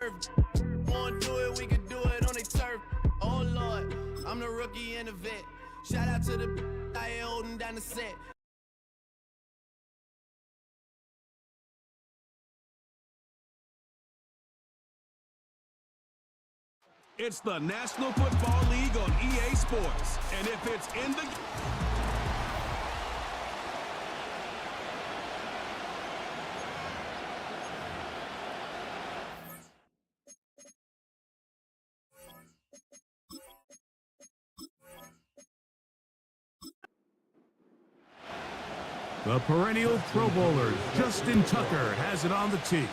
Won't do it, we could do it on a turf. Oh Lord, I'm the rookie and the vet. Shout out to the I ain't holding down the set. It's the National Football League on EA Sports, and if it's in the... The perennial Pro Bowler, Justin Tucker, has it on the tee.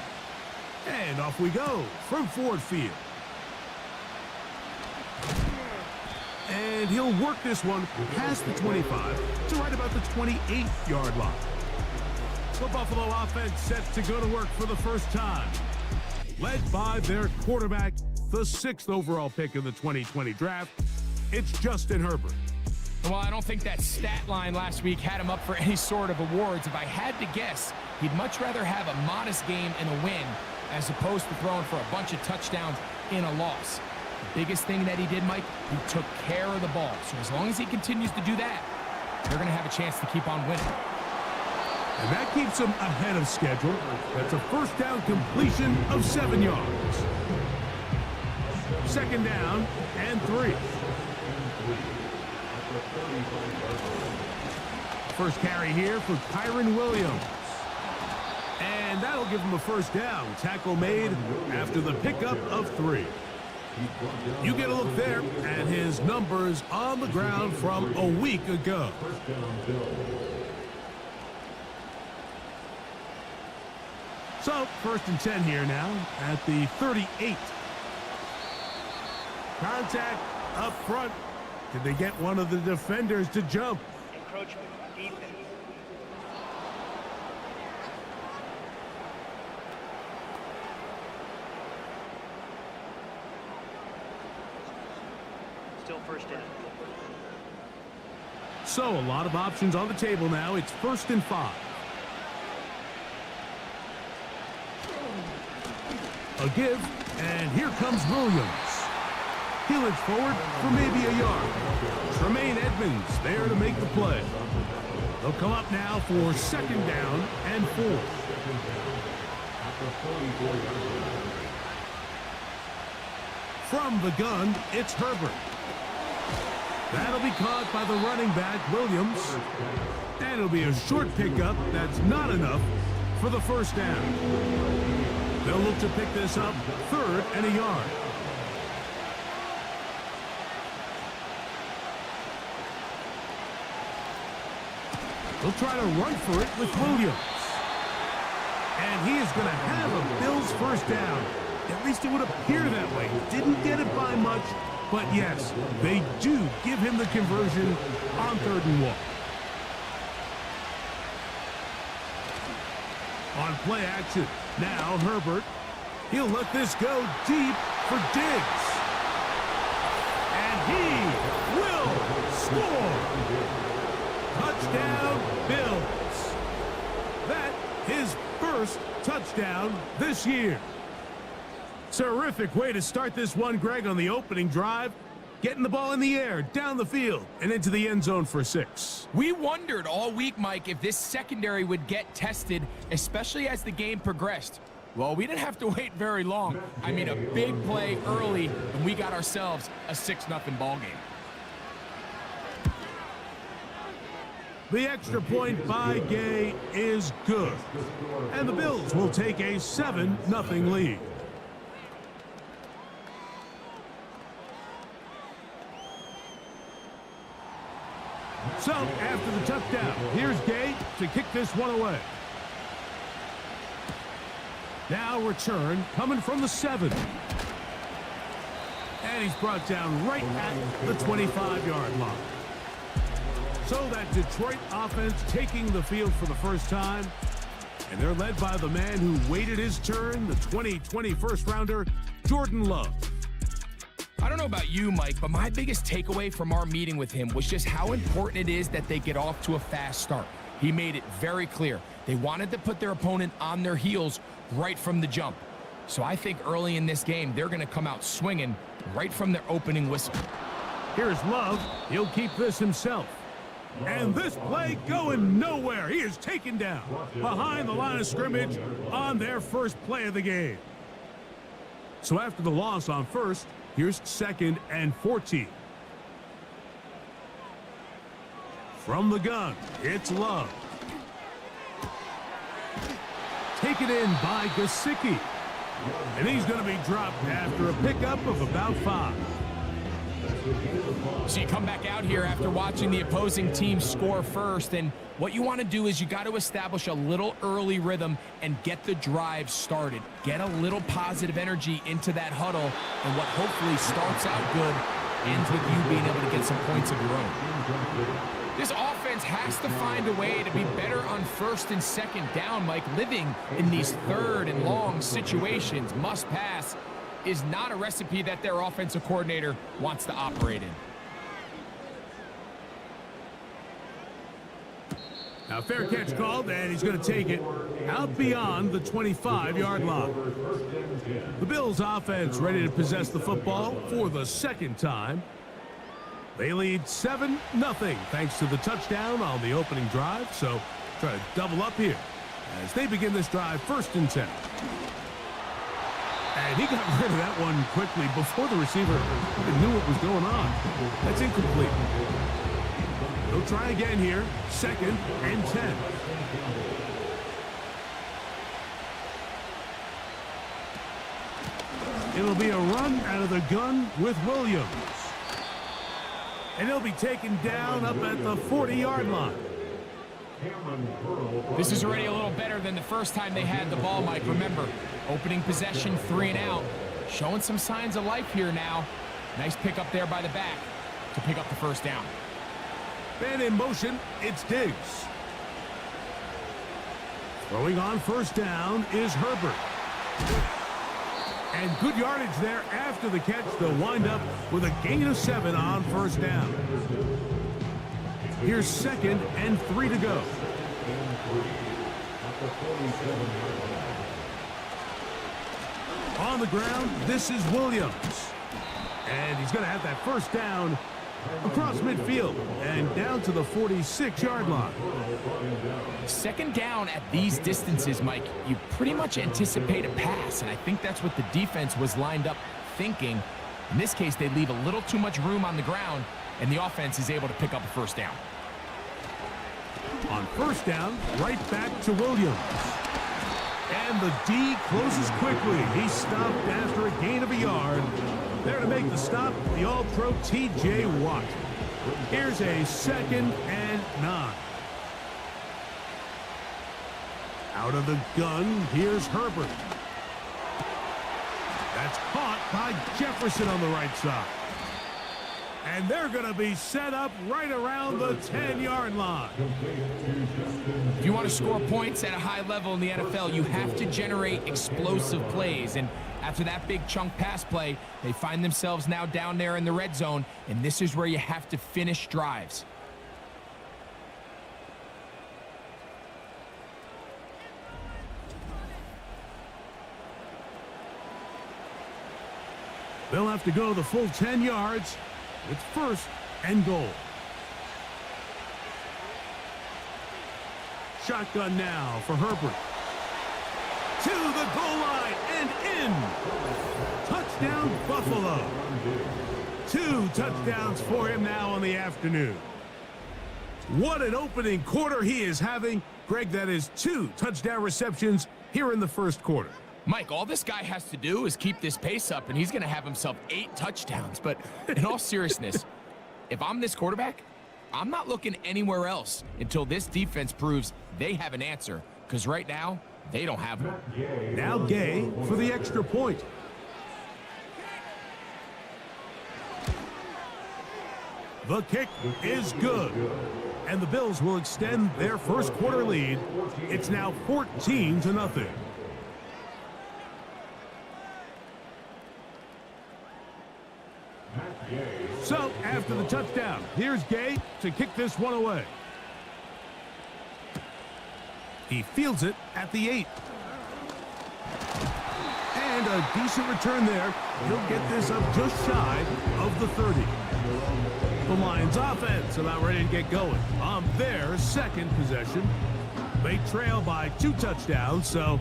And off we go from Ford Field. And he'll work this one past the 25 to right about the 28-yard line. The Buffalo offense set to go to work for the first time. Led by their quarterback, the 6th overall pick in the 2020 draft, it's Justin Herbert. Well, I don't think that stat line last week had him up for any sort of awards. If I had to guess, he'd much rather have a modest game and a win as opposed to throwing for a bunch of touchdowns in a loss. The biggest thing that he did, Mike, he took care of the ball. So as long as he continues to do that, they're going to have a chance to keep on winning. And that keeps him ahead of schedule. That's a first down completion of 7 yards. Second down and 3. First carry here for Kyron Williams. And that'll give him a first down. Tackle made after the pickup of 3. You get a look there at his numbers on the ground from a week ago. So, first and 10 here now at the 38. Contact up front. Did they get one of the defenders to jump? Encroachment, defense. Still first down. So, a lot of options on the table now. It's 1st and 5. A give, and here comes Williams. He'll inch forward for maybe a yard. Tremaine Edmonds there to make the play. They'll come up now for 2nd down and 4. From the gun, it's Herbert. That'll be caught by the running back, Williams. And it'll be a short pickup that's not enough for the first down. They'll look to pick this up 3rd and a yard. They'll try to run for it with Williams. And he is going to have a Bills first down. At least it would appear that way. Didn't get it by much, but yes, they do give him the conversion on 3rd and 1. On play action, now Herbert. He'll let this go deep for Diggs. And he will score. Touchdown, Bills. That his first touchdown this year. Terrific way to start this one, Greg, on the opening drive. Getting the ball in the air, down the field, and into the end zone for 6. We wondered all week, Mike, if this secondary would get tested, especially as the game progressed. Well, we didn't have to wait very long. I mean, a big play early, and we got ourselves a 6-0 ball game. The extra point by Gay is good. And the Bills will take a 7-0 lead. So, after the touchdown, here's Gay to kick this one away. Now return coming from the 7. And he's brought down right at the 25-yard line. So that Detroit offense taking the field for the first time. And they're led by the man who waited his turn, the 2020 first-rounder, Jordan Love. I don't know about you, Mike, but my biggest takeaway from our meeting with him was just how important it is that they get off to a fast start. He made it very clear. They wanted to put their opponent on their heels right from the jump. So I think early in this game, they're going to come out swinging right from their opening whistle. Here's Love. He'll keep this himself. And this play going nowhere. He is taken down behind the line of scrimmage on their first play of the game. So after the loss on first, here's 2nd and 14. From the gun, it's Love. Taken in by Gesicki. And he's going to be dropped after a pickup of about 5. So you come back out here after watching the opposing team score first, and what you want to do is you got to establish a little early rhythm and get the drive started. Get a little positive energy into that huddle, and what hopefully starts out good ends with you being able to get some points of your own. This offense has to find a way to be better on 1st and 2nd down, Mike. Living in these 3rd and long situations, must pass, is not a recipe that their offensive coordinator wants to operate in. Now fair catch called, and he's going to take it out beyond the 25-yard line. The Bills offense ready to possess the football for the 2nd time. They lead 7-0 thanks to the touchdown on the opening drive, so try to double up here as they begin this drive 1st and 10. And he got rid of that one quickly before the receiver even knew what was going on. That's incomplete. They'll try again here, 2nd and 10. It'll be a run out of the gun with Williams. And he'll be taken down up at the 40-yard line. This is already a little better than the first time they had the ball, Mike. Remember, opening possession, 3 and out. Showing some signs of life here now. Nice pick up there by the back to pick up the 1st down. And in motion, it's Diggs. Throwing on 1st down is Herbert. And good yardage there after the catch. They'll wind up with a gain of 7 on 1st down. Here's 2nd and 3 to go. On the ground, this is Williams. And he's going to have that 1st down across midfield and down to the 46-yard line. 2nd down at these distances, Mike, you pretty much anticipate a pass, and I think that's what the defense was lined up thinking. In this case, they leave a little too much room on the ground, and the offense is able to pick up a 1st down. On 1st down, right back to Williams. And the D closes quickly. He stopped after a gain of a yard. There to make the stop, the All-Pro T.J. Watt. Here's a 2nd and 9. Out of the gun, here's Herbert. That's caught by Jefferson on the right side. And they're going to be set up right around the 10-yard line. If you want to score points at a high level in the NFL, you have to generate explosive plays. And after that big chunk pass play, they find themselves now down there in the red zone, and this is where you have to finish drives. They'll have to go the full 10 yards. It's 1st and goal. Shotgun now for Herbert. To the goal line and in. Touchdown, Buffalo. 2 touchdowns for him now on the afternoon. What an opening quarter he is having. Greg, that is 2 touchdown receptions here in the 1st quarter. Mike, all this guy has to do is keep this pace up, and he's going to have himself 8 touchdowns. But in all seriousness, if I'm this quarterback, I'm not looking anywhere else until this defense proves they have an answer, because right now, they don't have one. Now Gay for the extra point. The kick is good. And the Bills will extend their 1st quarter lead. It's now 14-0. So, after the touchdown, here's Gay to kick this one away. He fields it at the 8. And earned a decent return there. He'll get this up just shy of the 30. The Lions offense about ready to get going on their second possession. They trail by 2 touchdowns, so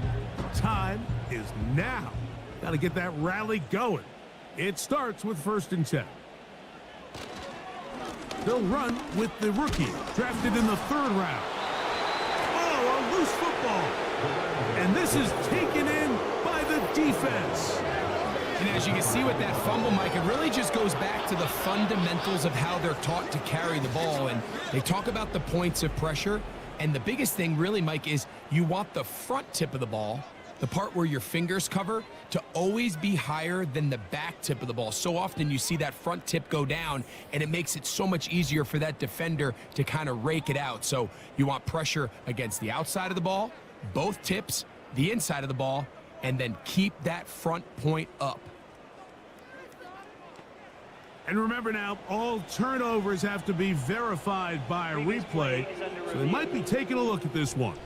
time is now. Got to get that rally going. It starts with 1st and 10. They'll run with the rookie, drafted in the 3rd round. Oh, a loose football. And this is taken in by the defense. And as you can see with that fumble, Mike, it really just goes back to the fundamentals of how they're taught to carry the ball. And they talk about the points of pressure. And the biggest thing really, Mike, is you want the front tip of the ball, the part where your fingers cover, to always be higher than the back tip of the ball. So often you see that front tip go down, and it makes it so much easier for that defender to kind of rake it out. So you want pressure against the outside of the ball, both tips, the inside of the ball, and then keep that front point up. And remember now, all turnovers have to be verified by a replay, so they might be taking a look at this one.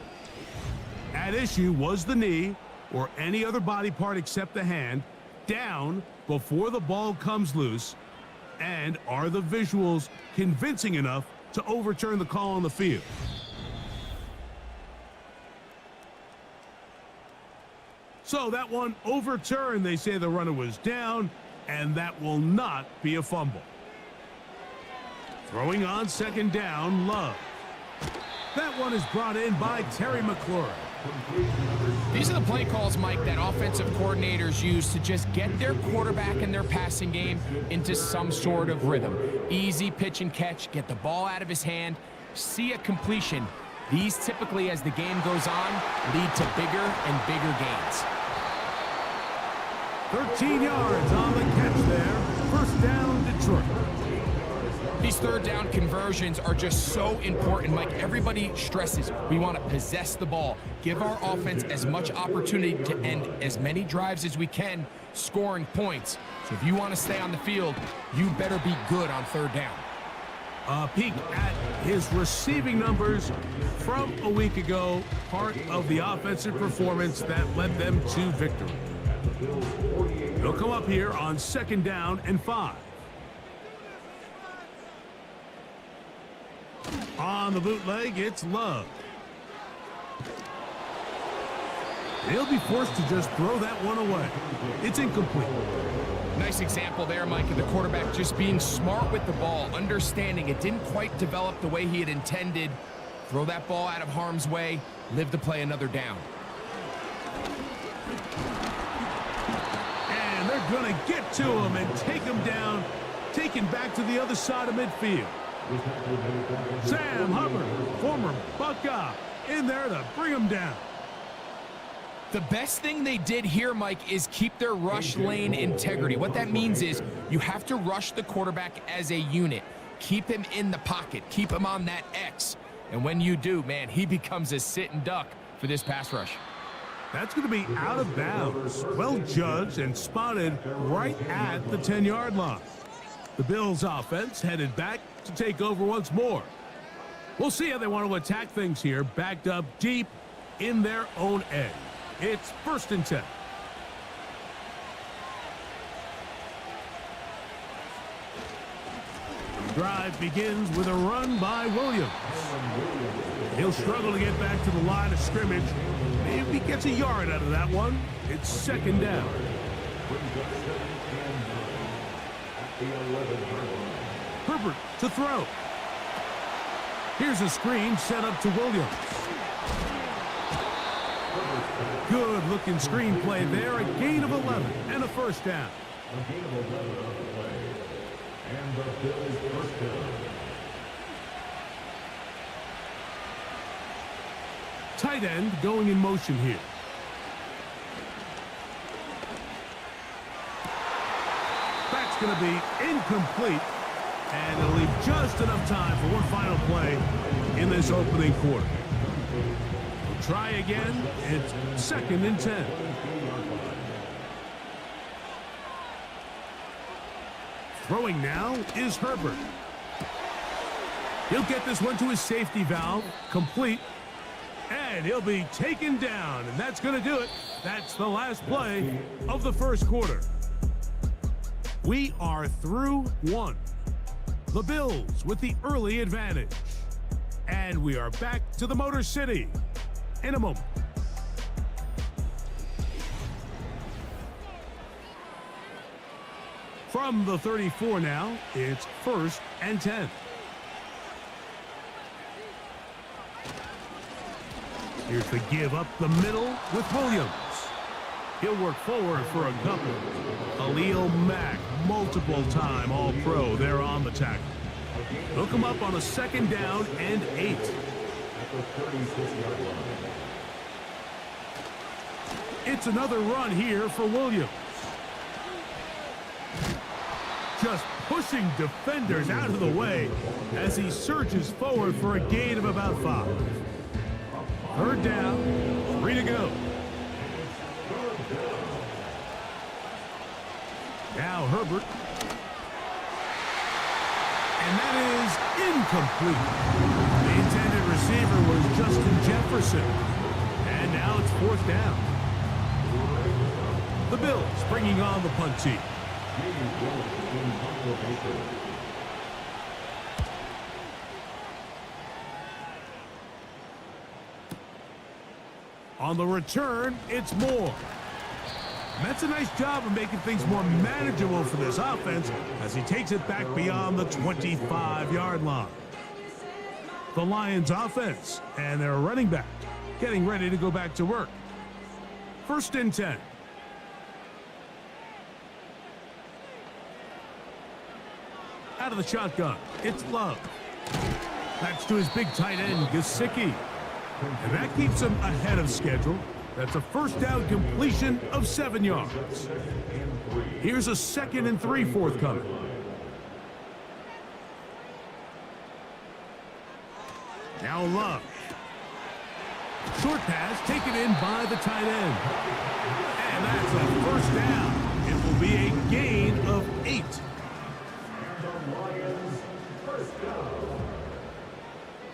At issue was the knee, or any other body part except the hand, down before the ball comes loose, and are the visuals convincing enough to overturn the call on the field? So that one overturned. They say the runner was down, and that will not be a fumble. Throwing on 2nd down, Love. That one is brought in by Terry McLaurin. These are the play calls, Mike, that offensive coordinators use to just get their quarterback and their passing game into some sort of rhythm. Easy pitch and catch, get the ball out of his hand, see a completion. These typically, as the game goes on, lead to bigger and bigger gains. 13 yards on the catch there. 1st down, Detroit. These 3rd down conversions are just so important, Mike. Everybody stresses we want to possess the ball, give our offense as much opportunity to end as many drives as we can, scoring points. So if you want to stay on the field, you better be good on 3rd down. A peek at his receiving numbers from a week ago, part of the offensive performance that led them to victory. They'll come up here on 2nd down and 5. On the bootleg, it's Love. He'll be forced to just throw that one away. It's incomplete. Nice example there, Mike, of the quarterback just being smart with the ball, understanding it didn't quite develop the way he had intended. Throw that ball out of harm's way, live to play another down. And they're going to get to him and take him down, taken back to the other side of midfield. Sam Hubbard, former Buckeye, in there to bring him down. The best thing they did here, Mike, is keep their rush lane integrity. What that means is you have to rush the quarterback as a unit. Keep him in the pocket. Keep him on that X. And when you do, man, he becomes a sitting duck for this pass rush. That's going to be out of bounds. Well judged and spotted right at the 10-yard line. The Bills' offense headed back to take over once more. We'll see how they want to attack things here, backed up deep in their own end. It's 1st and 10. The drive begins with a run by Williams. He'll struggle to get back to the line of scrimmage. Maybe gets a yard out of that one. It's 2nd down. Herbert to throw. Here's a screen set up to Williams. Good looking screenplay there. A gain of 11 and a 1st down. A gain of 11 on the play. And the Bills' 1st down. Tight end going in motion here. That's going to be incomplete. And it'll leave just enough time for one final play in this opening quarter. We'll try again. It's 2nd and 10. Throwing now is Herbert. He'll get this one to his safety valve, complete. And he'll be taken down, and that's going to do it. That's the last play of the first quarter. We are through one. The Bills with the early advantage. And we are back to the Motor City in a moment. From the 34 now, it's 1st and 10. Here's the give up the middle with Williams. He'll work forward for a couple. Khalil Mack, multiple-time All-Pro there on the tackle. Hook him up on a 2nd down and 8. It's another run here for Williams. Just pushing defenders out of the way as he surges forward for a gain of about 5. 3rd down, 3 to go. Now Herbert. And that is incomplete. The intended receiver was Justin Jefferson. And now it's 4th down. The Bills bringing on the punt team. On the return, it's Moore. That's a nice job of making things more manageable for this offense as he takes it back beyond the 25-yard line. The Lions offense and their running back getting ready to go back to work. 1st and 10. Out of the shotgun, it's Love. That's to his big tight end, Gesicki. And that keeps him ahead of schedule. That's a 1st down completion of 7 yards. Here's a 2nd and 3 forthcoming. Now Love. Short pass taken in by the tight end. And that's a 1st down. It will be a gain of 8. Lions, 1st down.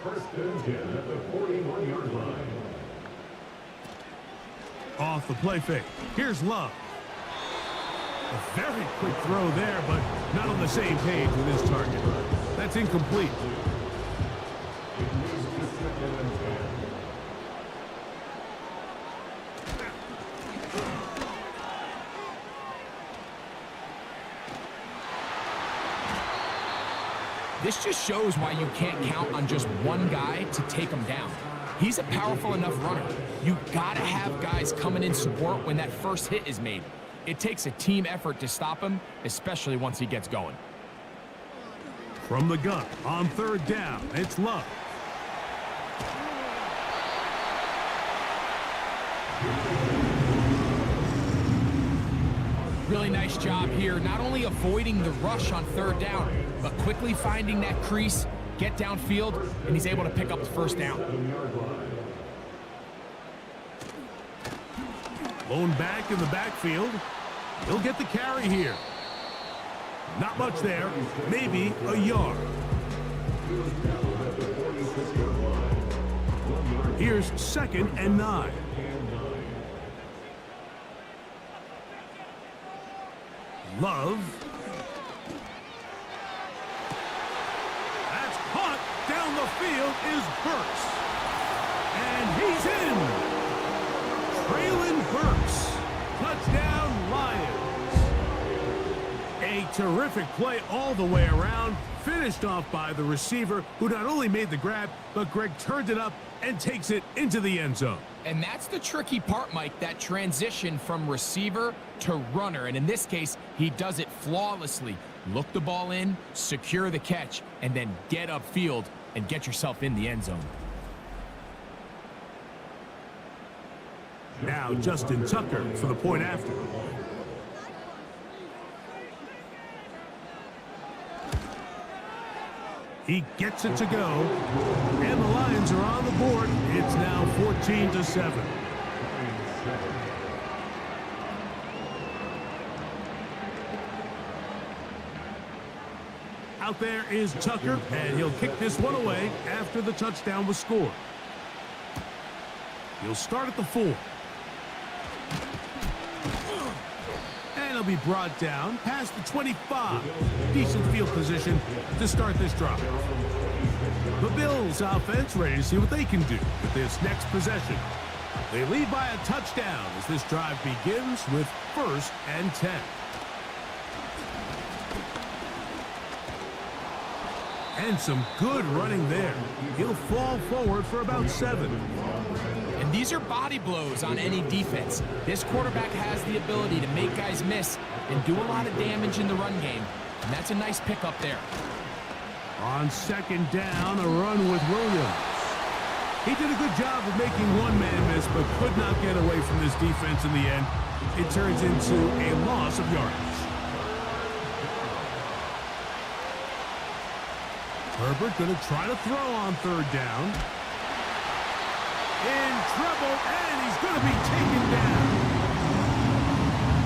1st and 10 at the 41-yard line. Off the play fake. Here's Love. A very quick throw there, but not on the same page with his target. That's incomplete. This just shows why you can't count on just one guy to take him down. He's a powerful enough runner. You gotta have guys coming in support when that first hit is made. It takes a team effort to stop him, especially once he gets going. From the gun on 3rd down, it's Love. Really nice job here, not only avoiding the rush on 3rd down, but quickly finding that crease, get downfield, and he's able to pick up the 1st down. Lone back in the backfield. He'll get the carry here. Not much there, maybe a yard. Here's 2nd and 9. Love. That's caught down the field is Burks. And he's in. Traylon Burks. Touchdown Lions. A terrific play all the way around. Finished off by the receiver, who not only made the grab, but Greg turned it up and takes it into the end zone. And that's the tricky part, Mike, that transition from receiver to runner. And in this case, he does it flawlessly. Look the ball in, secure the catch, and then get upfield and get yourself in the end zone. Now Justin Tucker for the point after. He gets it to go, and the Lions are on the board. It's now 14-7. Out there is Tucker, and he'll kick this one away after the touchdown was scored. He'll start at the 4. And he'll be brought down past the 25. Decent field position to start this drive. The Bills offense ready to see what they can do with this next possession. They lead by a touchdown as this drive begins with 1st and 10. And some good running there. He'll fall forward for about 7. And these are body blows on any defense. This quarterback has the ability to make guys miss and do a lot of damage in the run game. And that's a nice pickup there. On 2nd down, a run with Williams. He did a good job of making one man miss, but could not get away from this defense in the end. It turns into a loss of yardage. Herbert going to try to throw on 3rd down. In trouble, and he's going to be taken down.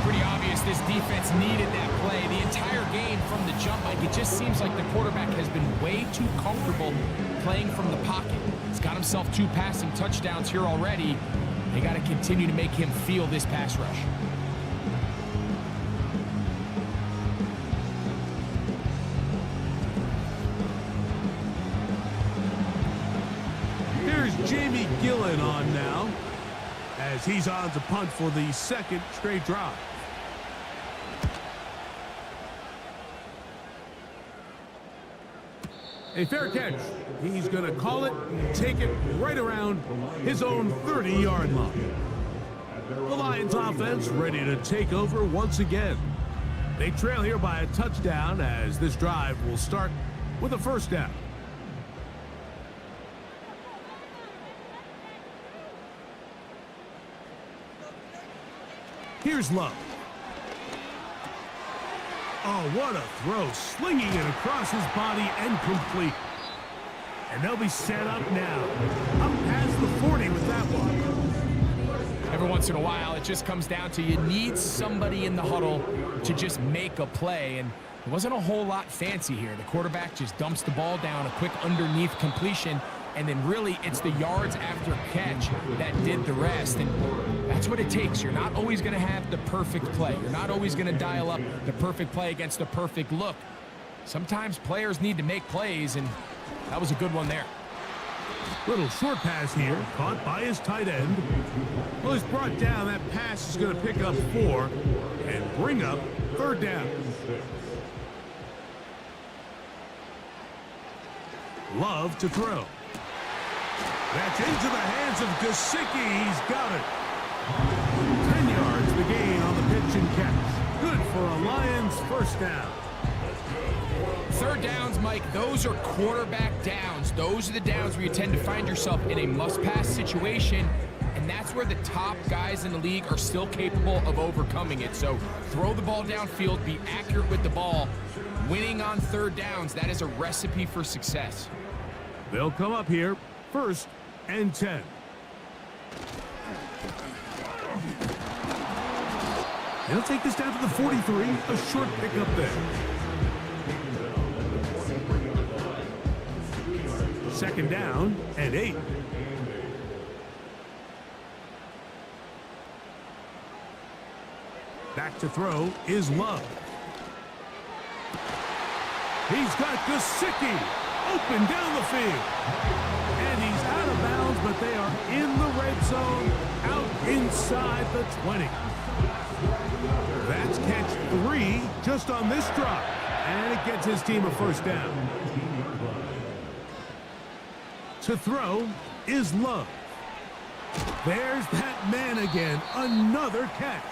Pretty obvious this defense needed that play. The entire game from the jump, like it just seems like the quarterback has been way too comfortable playing from the pocket. He's got himself 2 passing touchdowns here already. They got to continue to make him feel this pass rush. Jamie Gillen on now as he's on to punt for the 2nd straight drive. A fair catch. He's going to call it and take it right around his own 30-yard line. The Lions offense ready to take over once again. They trail here by a touchdown as this drive will start with a 1st down. Here's Love. Oh, what a throw. Slinging it across his body and complete. And they'll be set up now. Up past the 40 with that one. Every once in a while, it just comes down to you need somebody in the huddle to just make a play. And it wasn't a whole lot fancy here. The quarterback just dumps the ball down, a quick underneath completion. And then really it's the yards after catch that did the rest. And that's what it takes. You're not always going to have the perfect play. You're not always going to dial up the perfect play against the perfect look. Sometimes players need to make plays, and that was a good one there. Little short pass here, caught by his tight end. Well, he's brought down. That pass is going to pick up 4 and bring up 3rd down. Love to throw. That's into the hands of Gesicki. He's got it. 10 yards the gain on the pitch and catch. Good for a Lions 1st down. 3rd downs, Mike, those are quarterback downs. Those are the downs where you tend to find yourself in a must-pass situation, and that's where the top guys in the league are still capable of overcoming it. So throw the ball downfield, be accurate with the ball. Winning on 3rd downs, that is a recipe for success. They'll come up here, 1st and 10. They'll take this down to the 43, a short pickup there. 2nd down and 8. Back to throw is Love. He's got Gesicki open down the field. And he's out of bounds, but they are in the red zone, out inside the 20. That's catch 3 just on this drive. And it gets his team a 1st down. To throw is Love. There's that man again. Another catch.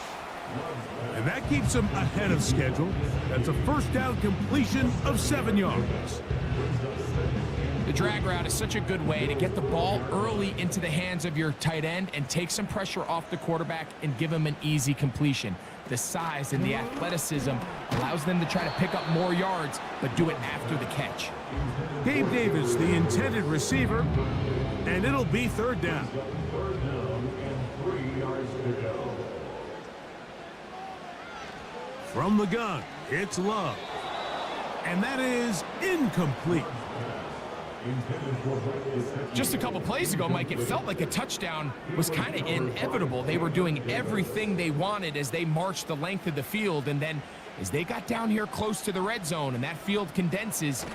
And that keeps him ahead of schedule. That's a 1st down completion of 7 yards. The drag route is such a good way to get the ball early into the hands of your tight end and take some pressure off the quarterback and give him an easy completion. The size and the athleticism allows them to try to pick up more yards, but do it after the catch. Gabe Davis, the intended receiver, and it'll be 3rd down. From the gun, it's Love. And that is incomplete. Just a couple plays ago, Mike, it felt like a touchdown was kind of inevitable. They were doing everything they wanted as they marched the length of the field, and then as they got down here close to the red zone and that field condenses,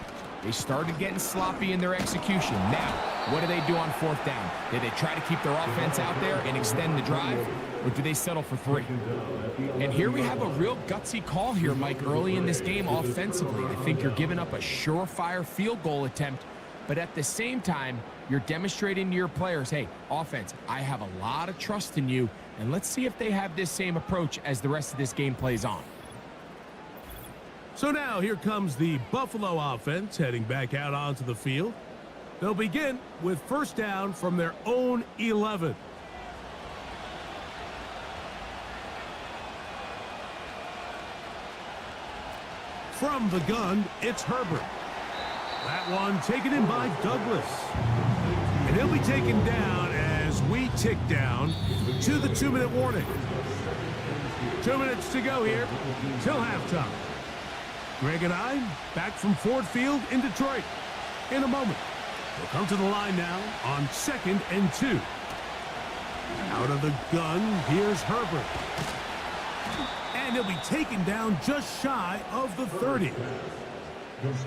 they started getting sloppy in their execution. Now, what do they do on fourth down? Do they try to keep their offense out there and extend the drive, or do they settle for 3? And here we have a real gutsy call here, Mike, early in this game offensively. I think you're giving up a surefire field goal attempt, but at the same time, you're demonstrating to your players, hey, offense, I have a lot of trust in you, and let's see if they have this same approach as the rest of this game plays on. So now here comes the Buffalo offense heading back out onto the field. They'll begin with first down from their own 11. From the gun, it's Herbert. That one taken in by Douglas. And he'll be taken down as we tick down to the 2-minute warning. 2 minutes to go here till halftime. Greg and I back from Ford Field in Detroit in a moment. We'll come to the line now on 2nd and 2. Out of the gun, here's Herbert. And he'll be taken down just shy of the 30.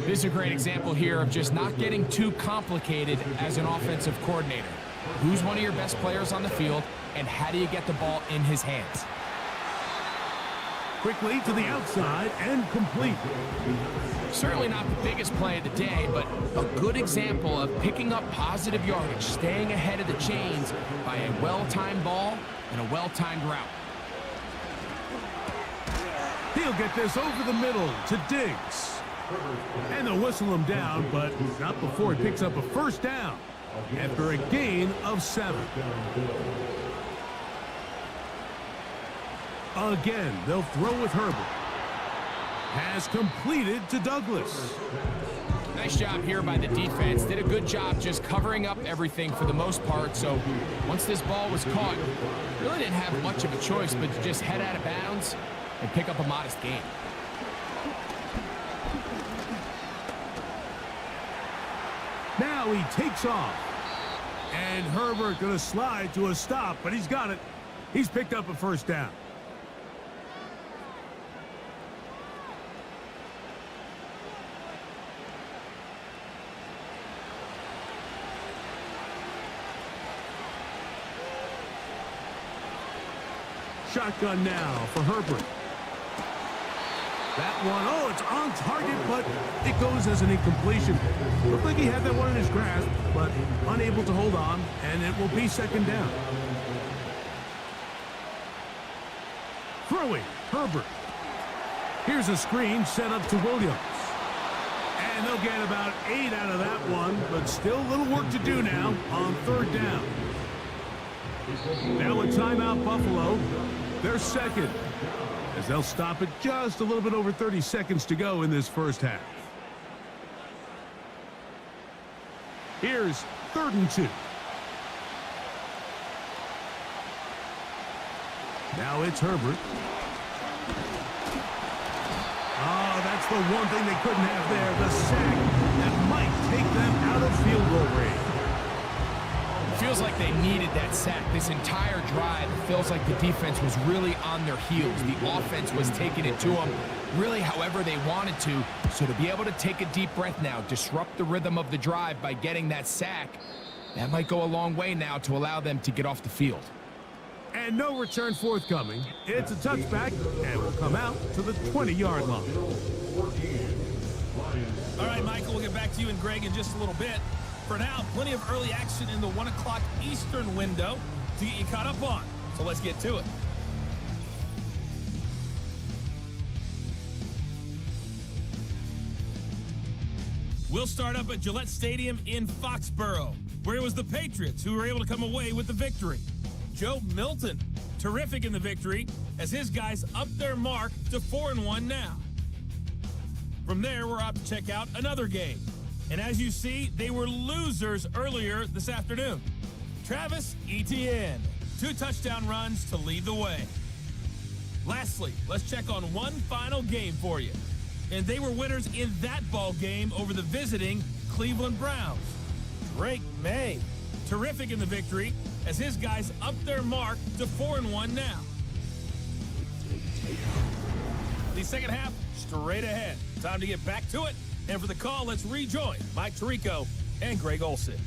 This is a great example here of just not getting too complicated as an offensive coordinator. Who's one of your best players on the field, and how do you get the ball in his hands? Quickly to the outside and complete. Certainly not the biggest play of the day, but a good example of picking up positive yardage, staying ahead of the chains by a well-timed ball and a well-timed route. He'll get this over the middle to Diggs. And they'll whistle him down, but not before he picks up a first down after a gain of 7. Again, they'll throw with Herbert. Has completed to Douglas. Nice job here by the defense. Did a good job just covering up everything for the most part. So once this ball was caught, really didn't have much of a choice but to just head out of bounds and pick up a modest gain. Now he takes off. And Herbert going to slide to a stop, but he's got it. He's picked up a first down. Shotgun now for Herbert. That one, oh, it's on target, but it goes as an incompletion. Looked like he had that one in his grasp, but unable to hold on, and it will be second down. Throwing, Herbert. Here's a screen set up to Williams. And they'll get about 8 out of that one, but still a little work to do now on third down. Now a timeout, Buffalo. They're second, as they'll stop it just a little bit over 30 seconds to go in this first half. Here's 3rd and 2. Now it's Herbert. Oh, that's the one thing they couldn't have there, the sack that might take them out of field goal range. Feels like they needed that sack. This entire drive, it feels like the defense was really on their heels. The offense was taking it to them really however they wanted to. So to be able to take a deep breath now, disrupt the rhythm of the drive by getting that sack, that might go a long way now to allow them to get off the field. And no return forthcoming. It's a touchback, and will come out to the 20-yard line. All right, Michael, we'll get back to you and Greg in just a little bit. For now, plenty of early action in the 1 o'clock Eastern window to get you caught up on. So let's get to it. We'll start up at Gillette Stadium in Foxborough, where it was the Patriots who were able to come away with the victory. Joe Milton, terrific in the victory, as his guys up their mark to 4-1 now. From there, we're out to check out another game. And as you see, they were losers earlier this afternoon. Travis Etienne, 2 touchdown runs to lead the way. Lastly, let's check on one final game for you. And they were winners in that ball game over the visiting Cleveland Browns. Drake May, terrific in the victory as his guys up their mark to 4-1 now. The second half, straight ahead. Time to get back to it. And for the call, let's rejoin Mike Tirico and Greg Olson.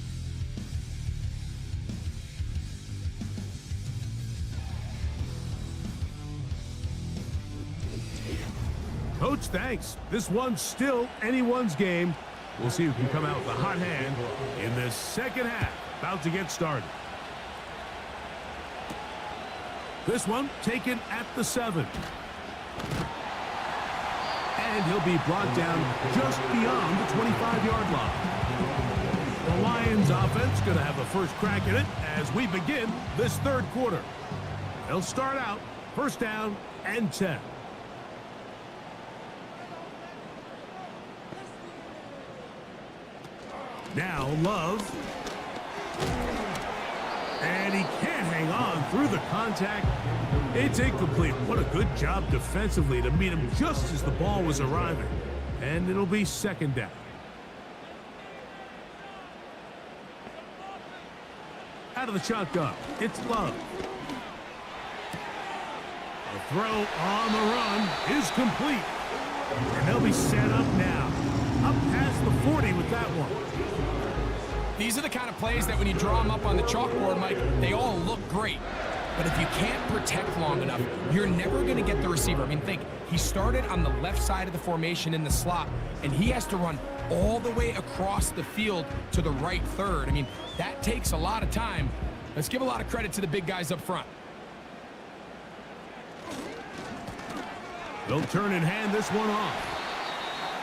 Coach, thanks. This one's still anyone's game. We'll see who can come out with a hot hand in this second half. About to get started. This one taken at the 7. And he'll be brought down just beyond the 25-yard line. The Lions offense going to have a first crack at it as we begin this third quarter. They'll start out first down and 10. Now Love. And he can't hang on through the contact. It's incomplete. What a good job defensively to meet him just as the ball was arriving. And it'll be second down. Out of the shotgun, it's Love. The throw on the run is complete. And they'll be set up now. Up past the 40 with that one. These are the kind of plays that when you draw them up on the chalkboard, Mike, they all look great. But if you can't protect long enough, you're never going to get the receiver. I mean, think, he started on the left side of the formation in the slot, and he has to run all the way across the field to the right third. I mean, that takes a lot of time. Let's give a lot of credit to the big guys up front. They'll turn and hand this one off.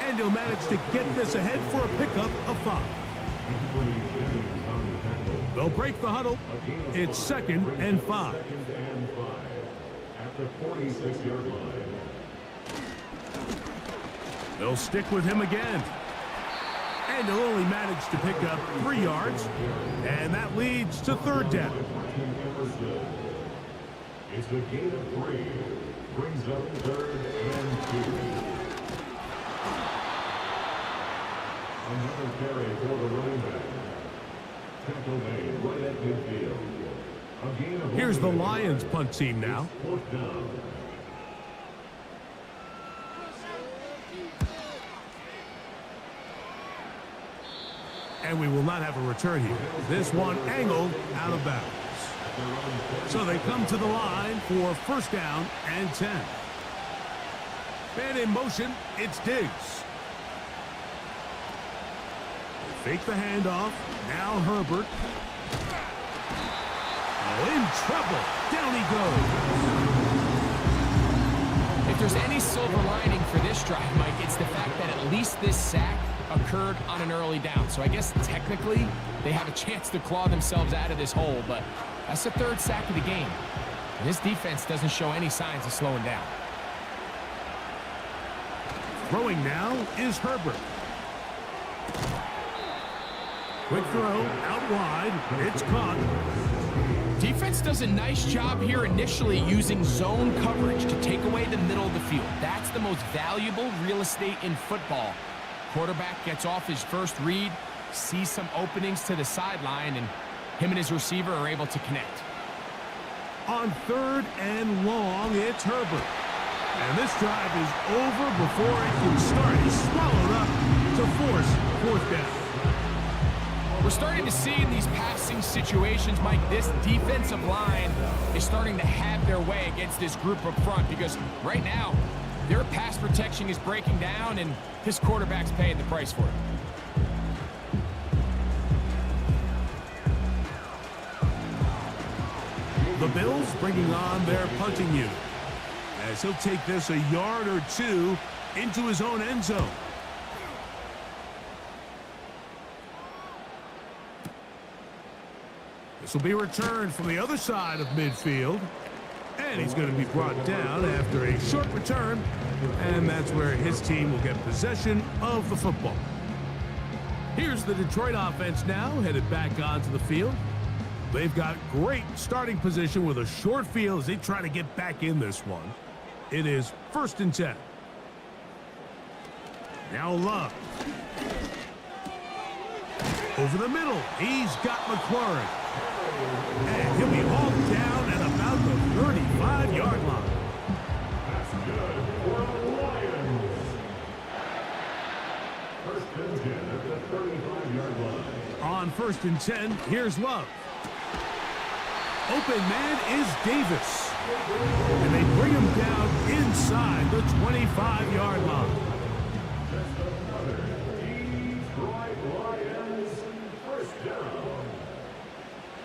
And he'll manage to get this ahead for a pickup of 5. They'll break the huddle. It's second and 5. At the 46-yard line. They'll stick with him again. And he'll only manage to pick up 3 yards. And that leads to third down. It's a gain of 3. Brings up third and 2. Another carry for the running back. Tackle made right at midfield. A gain of Here's the Lions punt team now. Fourth down. And we will not have a return here. This one angled out of bounds. So they come to the line for first down and 10. And in motion, it's Diggs. Fake the handoff. Now Herbert. Oh, in trouble. Down he goes. If there's any silver lining for this drive, Mike, it's the fact that at least this sack occurred on an early down. So I guess technically they have a chance to claw themselves out of this hole, but that's the third sack of the game. And this defense doesn't show any signs of slowing down. Throwing now is Herbert. Quick throw out wide. It's caught. Defense does a nice job here initially using zone coverage to take away the middle of the field. That's the most valuable real estate in football. Quarterback gets off his first read, sees some openings to the sideline, and him and his receiver are able to connect. On third and long, it's Herbert. And this drive is over before it can start. He's swallowed up to force fourth down. We're starting to see in these passing situations, Mike, this defensive line is starting to have their way against this group up front because right now, their pass protection is breaking down and this quarterback's paying the price for it. The Bills bringing on their punting unit as he'll take this a yard or two into his own end zone. This will be returned from the other side of midfield. And he's going to be brought down after a short return. And that's where his team will get possession of the football. Here's the Detroit offense now headed back onto the field. They've got great starting position with a short field as they try to get back in this one. It is first and 10. Now Love. Over the middle, he's got McLaurin. And he'll be hauled down at about the 35-yard line. That's good for the Lions. First and 10 at the 35-yard line. On 1st and 10, here's Love. Open man is Davis. And they bring him down inside the 25-yard line.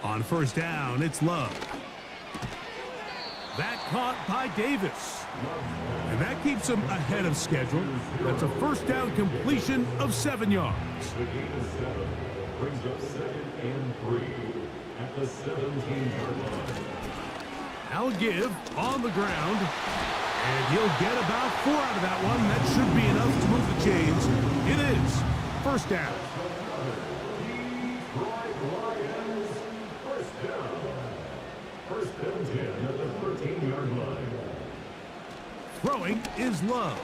On 1st down, it's Love. That caught by Davis. And that keeps him ahead of schedule. That's a 1st down completion of 7 yards. The gain of 7 brings up 2nd and 3 at the 17-yard line. I'll give on the ground. And he'll get about 4 out of that one. That should be enough to move the chains. It is 1st down. First and 10 at the 13-yard line. Throwing is Love.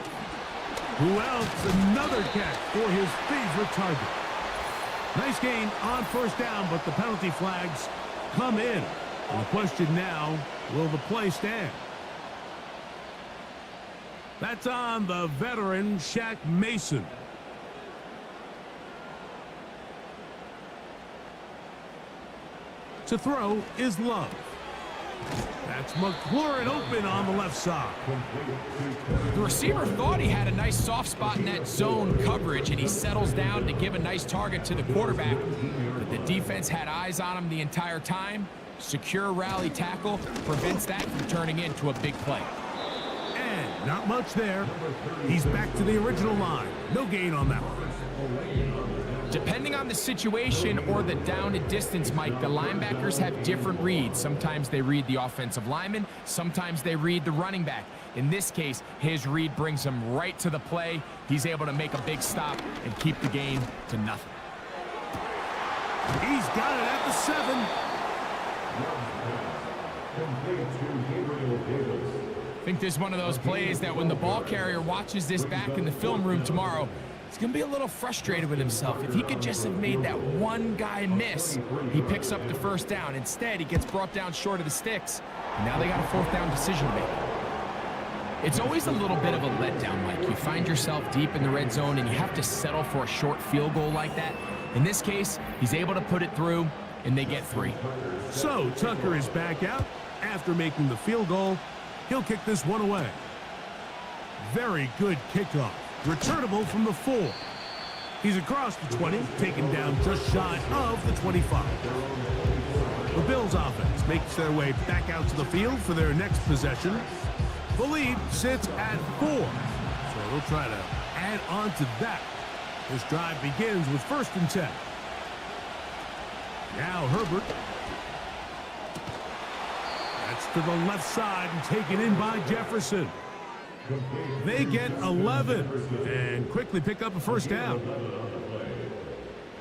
Who else? Another catch for his favorite target. Nice gain on 1st down, but the penalty flags come in. And the question now, will the play stand? That's on the veteran Shaq Mason. To throw is Love. That's McLaurin open on the left side. The receiver thought he had a nice soft spot in that zone coverage, and he settles down to give a nice target to the quarterback. But the defense had eyes on him the entire time. Secure rally tackle prevents that from turning into a big play. And not much there. He's back to the original line. No gain on that one. Depending on the situation or the down and distance, Mike, the linebackers have different reads. Sometimes they read the offensive lineman. Sometimes they read the running back. In this case, his read brings him right to the play. He's able to make a big stop and keep the gain to nothing. He's got it at the 7. I think this is one of those plays that when the ball carrier watches this back in the film room tomorrow, he's going to be a little frustrated with himself. If he could just have made that one guy miss, he picks up the 1st down. Instead, he gets brought down short of the sticks. And now they got a 4th down decision to make. It's always a little bit of a letdown, Mike. You find yourself deep in the red zone, and you have to settle for a short field goal like that. In this case, he's able to put it through, and they get 3. So Tucker is back out after making the field goal. He'll kick this one away. Very good kickoff. Returnable from the 4. He's across the 20, taken down just shy of the 25. The Bills offense makes their way back out to the field for their next possession. The lead sits at 4, so they'll try to add on to that. This drive begins with 1st and 10. Now Herbert. That's to the left side and taken in by Jefferson. They get 11 and quickly pick up a 1st down.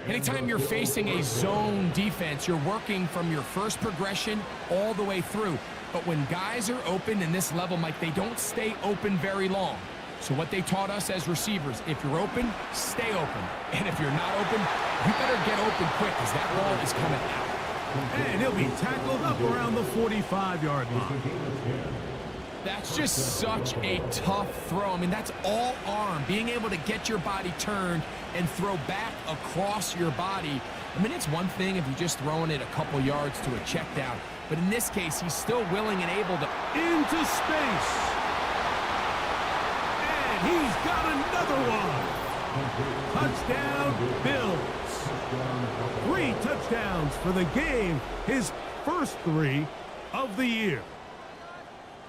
Anytime you're facing a zone defense, you're working from your first progression all the way through. But when guys are open in this level, Mike, they don't stay open very long. So what they taught us as receivers, if you're open, stay open. And if you're not open, you better get open quick because that ball is coming out. And he'll be tackled up around the 45-yard line. That's just such a tough throw. I mean, that's all arm. Being able to get your body turned and throw back across your body. I mean, it's one thing if you're just throwing it a couple yards to a check down. But in this case, he's still willing and able to... Into space. And he's got another one. Touchdown, Bills. 3 touchdowns for the game. His first 3 of the year.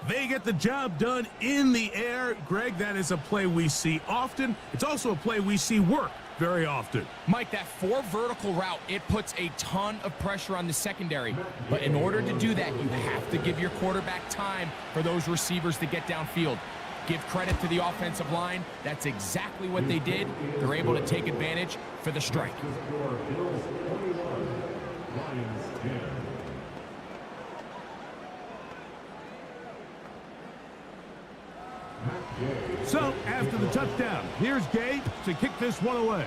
They get the job done in the air. Greg, that is a play we see often. It's also a play we see work very often. Mike, that 4 vertical route, it puts a ton of pressure on the secondary. But in order to do that, you have to give your quarterback time for those receivers to get downfield. Give credit to the offensive line. That's exactly what they did. They're able to take advantage for the strike. So, after the touchdown, here's Gay to kick this one away.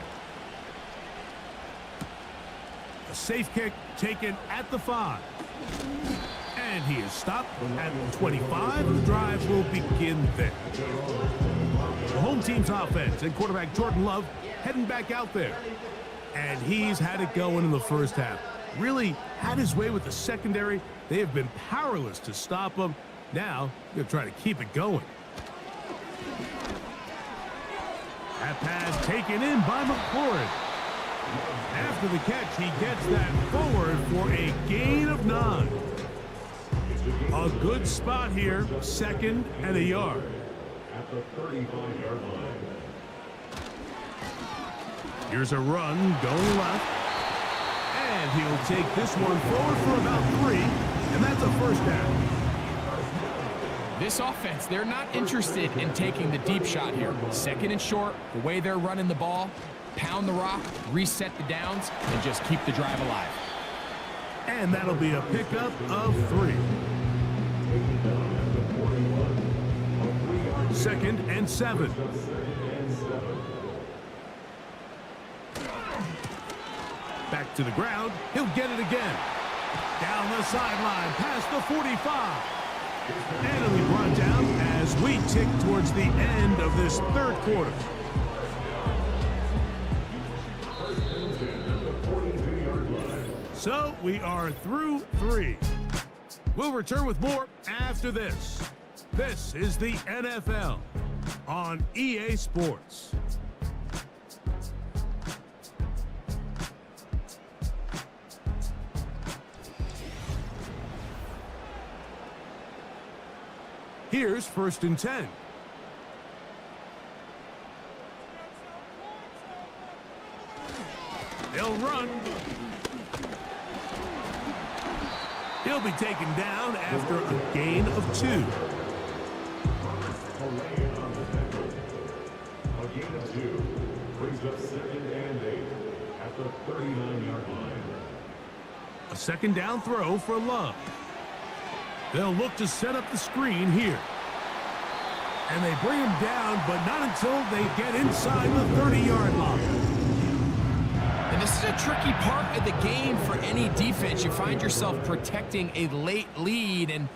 safe kick taken at the 5. And he is stopped at 25. The drive will begin there. The home team's offense and quarterback Jordan Love heading back out there. And he's had it going in the first half. Really had his way with the secondary. They have been powerless to stop him. Now, they'll try to keep it going. That pass taken in by McLaurin. After the catch, he gets that forward for a gain of 9. A good spot here, 2nd and a yard. At the 35-yard line. Here's a run going left. And he'll take this one forward for about 3. And that's a first down. This offense, they're not interested in taking the deep shot here. 2nd and short, the way they're running the ball, pound the rock, reset the downs, and just keep the drive alive. And that'll be a pickup of 3. 2nd and 7. Back to the ground. He'll get it again. Down the sideline, past the 45. And it'll be brought down as we tick towards the end of this 3rd quarter. So we are through 3. We'll return with more after this. This is the NFL on EA Sports. Here's 1st and 10. They'll run. He'll be taken down after a gain of 2. A gain of 2 brings up 2nd and 8 at the 39-yard line. A 2nd down throw for Love. They'll look to set up the screen here. And they bring him down, but not until they get inside the 30-yard line. And this is a tricky part of the game for any defense. You find yourself protecting a late lead, and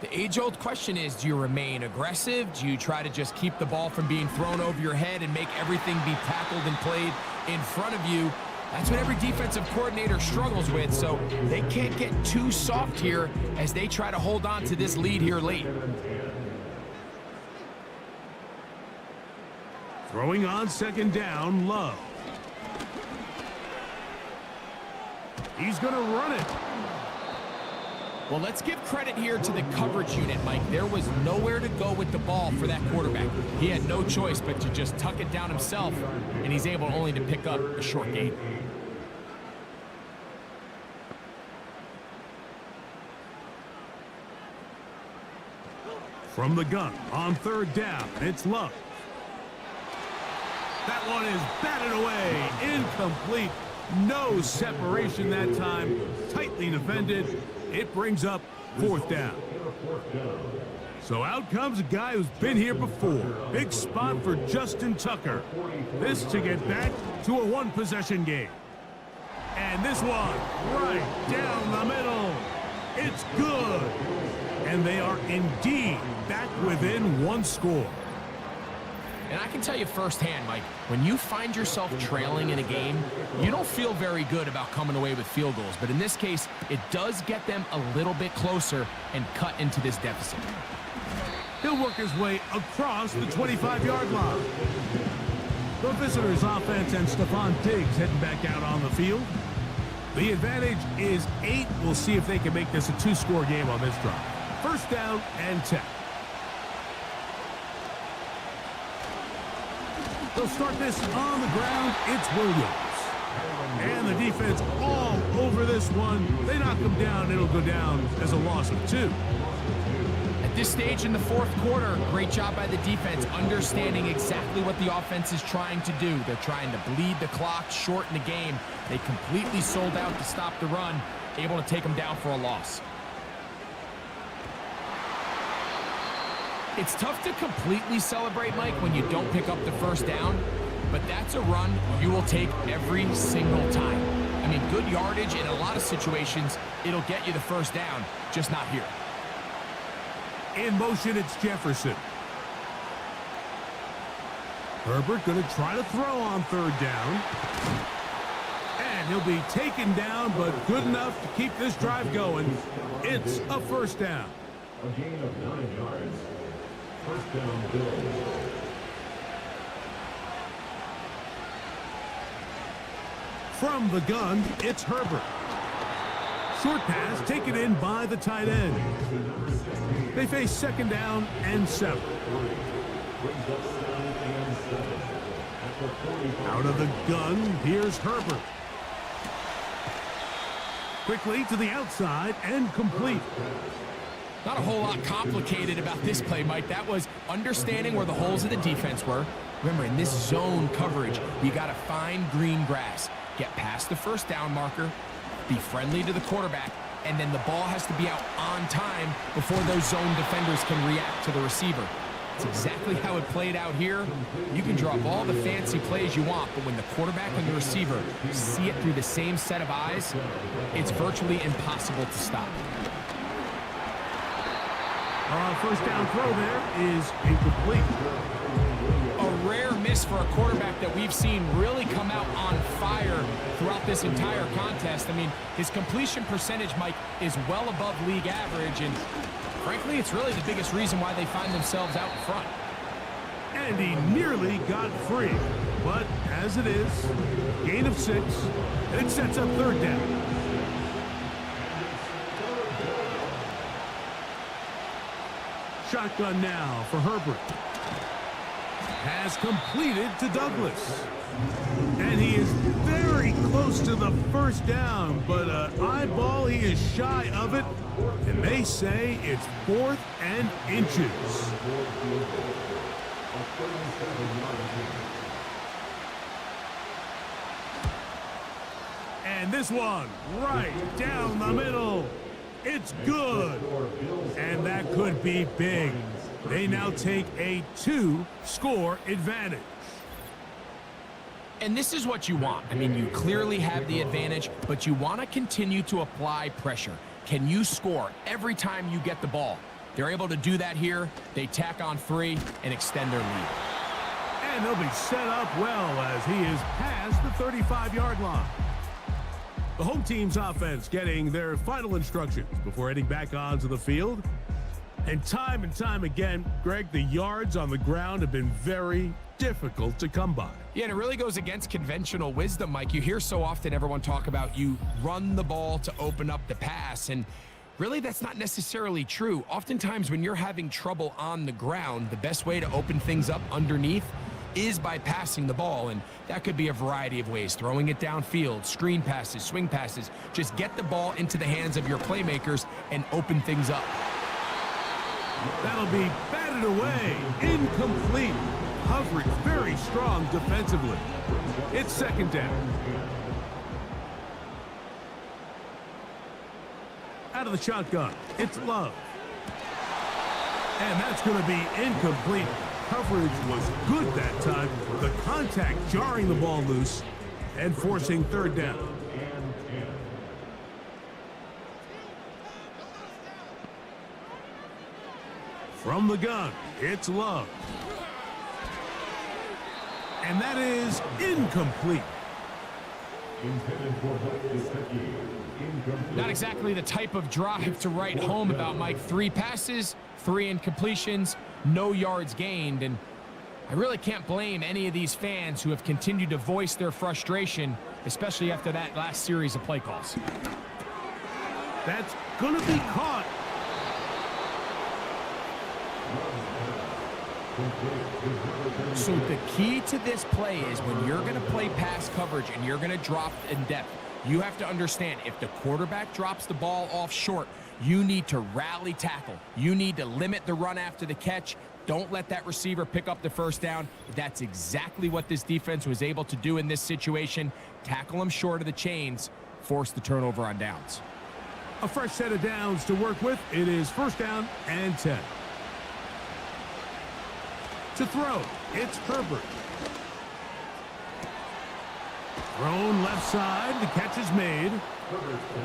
the age-old question is, do you remain aggressive? Do you try to just keep the ball from being thrown over your head and make everything be tackled and played in front of you? That's what every defensive coordinator struggles with, so they can't get too soft here as they try to hold on to this lead here late. Throwing on 2nd down, Love. He's going to run it. Well, let's give credit here to the coverage unit, Mike. There was nowhere to go with the ball for that quarterback. He had no choice but to just tuck it down himself, and he's able only to pick up a short gain. From the gun on 3rd down, it's Love. That one is batted away. Incomplete. No separation that time. Tightly defended. It brings up 4th down. So out comes a guy who's been here before. Big spot for Justin Tucker. This to get back to a 1-possession game. And this one right down the middle. It's good. And they are indeed back within 1 score. And I can tell you firsthand, Mike, when you find yourself trailing in a game, you don't feel very good about coming away with field goals. But in this case, it does get them a little bit closer and cut into this deficit. He'll work his way across the 25-yard line. The visitors' offense and Stephon Diggs heading back out on the field. The advantage is 8. We'll see if they can make this a 2-score game on this drive. 1st down and 10. They'll start this on the ground. It's Williams. And the defense all over this one. They knock him down. It'll go down as a loss of 2. At this stage in the 4th quarter, great job by the defense understanding exactly what the offense is trying to do. They're trying to bleed the clock, shorten the game. They completely sold out to stop the run, able to take them down for a loss. It's tough to completely celebrate, Mike, when you don't pick up the 1st down, but that's a run you will take every single time. I I mean, good yardage in a lot of situations, it'll get you the first down, just not here. In motion, it's Jefferson. Herbert going to try to throw on third down. And he'll be taken down, but good enough to keep this drive going. It's a first down. A gain of 9 yards. First down, Bills. From the gun, it's Herbert. Short pass taken in by the tight end. They face second down and 7. Out of the gun, here's Herbert. Quickly to the outside and complete. Not a whole lot complicated about this play, Mike. That was understanding where the holes of the defense were. Remember, in this zone coverage, you got to find green grass. Get past the first down marker, be friendly to the quarterback, and then the ball has to be out on time before those zone defenders can react to the receiver. It's exactly how it played out here. You can draw up all the fancy plays you want, but when the quarterback and the receiver see it through the same set of eyes, it's virtually impossible to stop. First down throw there is incomplete. A rare miss for a quarterback that we've seen really come out on fire throughout this entire contest. I mean, his completion percentage, Mike, is well above league average, and frankly, it's really the biggest reason why they find themselves out in front. And he nearly got free. But as it is, gain of 6, and it sets up third down. Shotgun now for Herbert. Has completed to Douglas. And he is very close to the first down, but an eyeball, he is shy of it. And they say it's 4th and inches. And this one right down the middle. It's good. And that could be big. They now take a 2-score advantage. And this is what you want. I mean, you clearly have the advantage, but you want to continue to apply pressure. Can you score every time you get the ball? They're able to do that here. They tack on 3 and extend their lead. And they'll be set up well as he is past the 35-yard line. The home team's offense getting their final instructions before heading back onto the field. And time again, Greg, the yards on the ground have been very difficult to come by. Yeah, and it really goes against conventional wisdom, Mike. You hear so often everyone talk about you run the ball to open up the pass, and really that's not necessarily true. Oftentimes when you're having trouble on the ground, the best way to open things up underneath is by passing the ball, and that could be a variety of ways. Throwing it downfield, screen passes, swing passes. Just get the ball into the hands of your playmakers and open things up. That'll be batted away. Incomplete. Coverage very strong defensively. It's second down. Out of the shotgun, it's Love. And that's going to be incomplete. Coverage was good that time. The contact jarring the ball loose and forcing third down. From the gun, it's Love. And that is incomplete. Not exactly the type of drive to write home about, Mike. 3 passes, 3 incompletions, no yards gained. And I really can't blame any of these fans who have continued to voice their frustration, especially after that last series of play calls. That's going to be caught. So the key to this play is when you're going to play pass coverage and you're going to drop in depth, you have to understand if the quarterback drops the ball off short, you need to rally tackle. You need to limit the run after the catch. Don't let that receiver pick up the first down. That's exactly what this defense was able to do in this situation. Tackle them short of the chains, force the turnover on downs. A fresh set of downs to work with. It is first down and 10. To throw, it's Herbert. Thrown left side. The catch is made.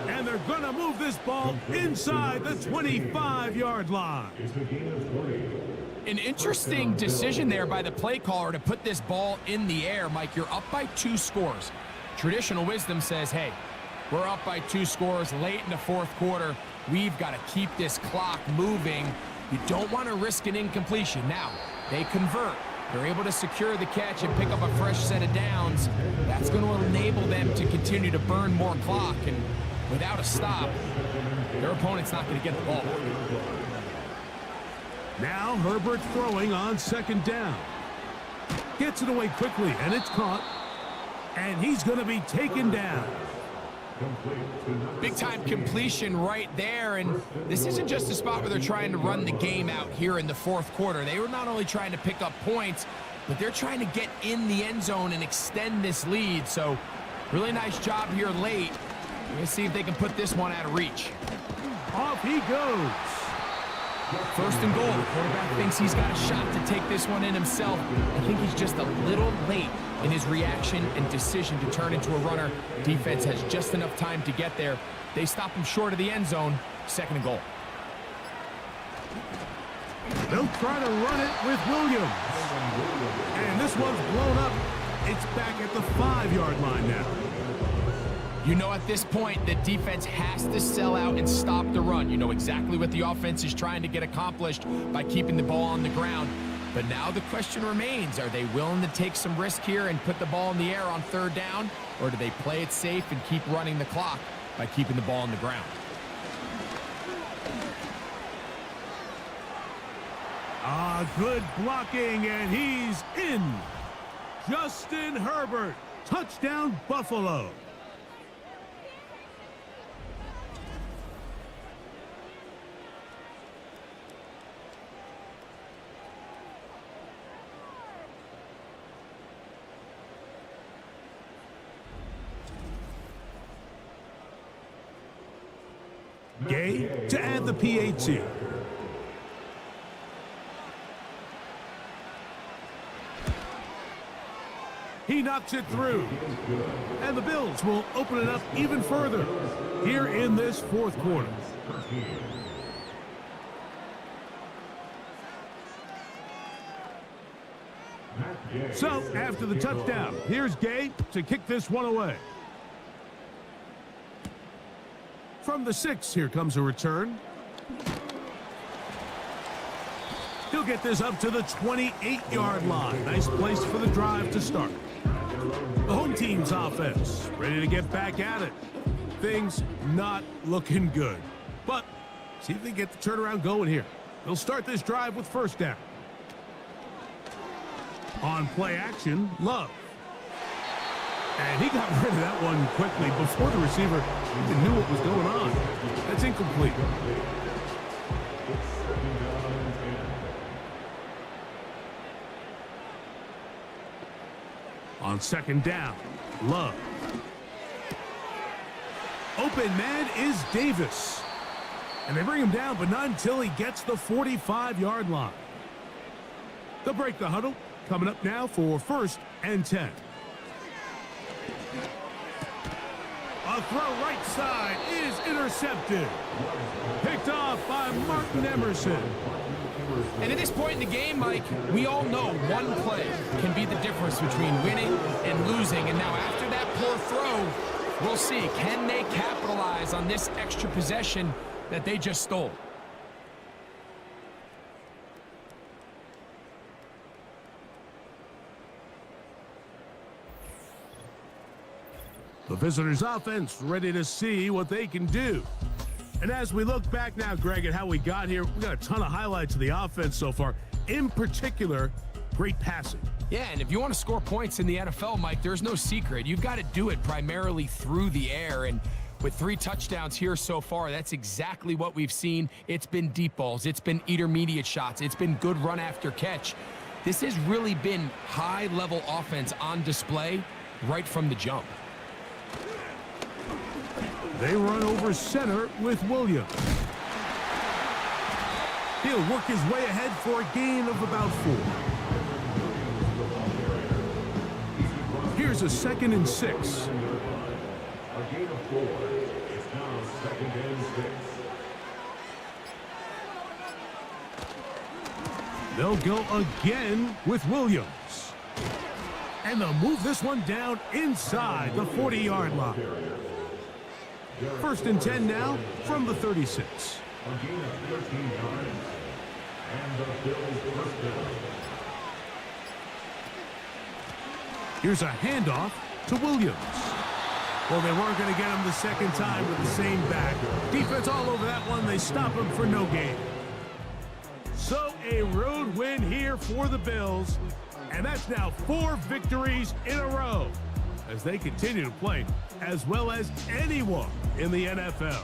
And they're going to move this ball inside the 25-yard line. An interesting decision there by the play caller to put this ball in the air. Mike, you're up by 2 scores. Traditional wisdom says, hey, we're up by 2 scores late in the fourth quarter. We've got to keep this clock moving. You don't want to risk an incompletion. Now, they convert. They're able to secure the catch and pick up a fresh set of downs. That's going to enable them to continue to burn more clock. And without a stop, their opponent's not going to get the ball. Now Herbert throwing on 2nd down. Gets it away quickly, and it's caught. And he's going to be taken down. Big-time completion right there, and this isn't just a spot where they're trying to run the game out here in the fourth quarter. They were not only trying to pick up points, but they're trying to get in the end zone and extend this lead. So really nice job here late. We're going to see if they can put this one out of reach. Off he goes. 1st and goal. The quarterback thinks he's got a shot to take this one in himself. I think he's just a little late in his reaction and decision to turn into a runner. Defense has just enough time to get there. They stop him short of the end zone. 2nd and goal. They'll try to run it with Williams. And this one's blown up. It's back at the 5-yard line now. You know at this point the defense has to sell out and stop the run. You know exactly what the offense is trying to get accomplished by keeping the ball on the ground. But now the question remains, are they willing to take some risk here and put the ball in the air on 3rd down? Or do they play it safe and keep running the clock by keeping the ball on the ground? Good blocking, and he's in. Justin Herbert, touchdown Buffalo. Gay to add the PAT. He knocks it through. And the Bills will open it up even further here in this fourth quarter. So, after the touchdown, here's Gay to kick this one away. From the 6, here comes a return. He'll get this up to the 28-yard line. Nice place for the drive to start. The home team's offense ready to get back at it. Things not looking good. But see if they get the turnaround going here. They'll start this drive with 1st down. On play action, Love. And he got rid of that one quickly before the receiver even knew what was going on. That's incomplete. On 2nd down, Love. Open man is Davis. And they bring him down, but not until he gets the 45-yard line. They'll break the huddle. Coming up now for 1st and 10. A throw right side is intercepted. Picked off by Martin Emerson. And at this point in the game, Mike, we all know one play can be the difference between winning and losing. And now after that poor throw, we'll see. Can they capitalize on this extra possession that they just stole? The visitors' offense ready to see what they can do. And as we look back now, Greg, at how we got here, we got a ton of highlights of the offense so far. In particular, great passing. Yeah, and if you want to score points in the NFL, Mike, there's no secret. You've got to do it primarily through the air. And with 3 touchdowns here so far, that's exactly what we've seen. It's been deep balls. It's been intermediate shots. It's been good run after catch. This has really been high-level offense on display right from the jump. They run over center with Williams. He'll work his way ahead for a gain of about 4. Here's Here's a 2nd and 6. A gain of 4. It's now 2nd and 6. They'll go again with Williams. And they'll move this one down inside the 40-yard line. 1st and 10 now from the 36. A gain of 13 yards. And the Bills first down. Here's a handoff to Williams. Well, they weren't going to get him the second time with the same back. Defense all over that one. They stop him for no gain. So a road win here for the Bills. And that's now 4 victories in a row as they continue to play as well as anyone in the NFL.